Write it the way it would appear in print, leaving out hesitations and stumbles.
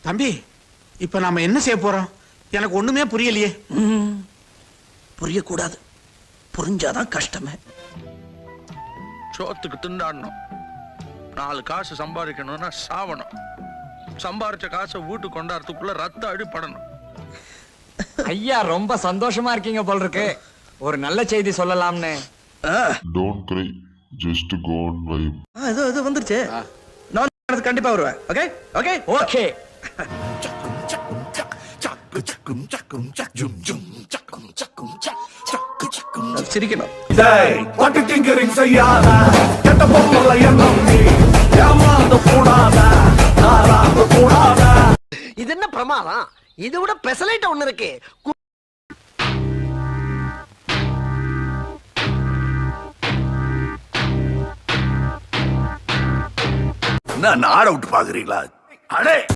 தம்பி, இப்ப நாம என்ன செய்ய போறோம்? எனக்கு ஒண்ணுமே புரியலையே. புரியக்கூடாது, புரிஞ்சாதான் கஷ்டமே. சோத்துக்கு திண்டாடணும், 4 காசு சம்பாதிக்கணும்னா சாவணும். சம்பாரிச்ச காசை வீட்டுக்கு கொண்டாடுறதுக்குள்ள ரத்த அடிப்படணும். ஐயா ரொம்ப சந்தோஷமா இருக்கீங்க போல் இருக்கு. ஒரு நல்ல செய்தி சொல்லலாம்னு. Don't cry, just go on vibe. இது வந்துருச்சு. நான் கண்டிப்பா வருவேன். Okay okay okay. சிரிக்கணும். இது என்ன பிரமாதம்? இதை விட பெசலைட் ஒண்ணு இருக்கு. என்ன நாட விட்டு பாக்குறீங்களா? அடே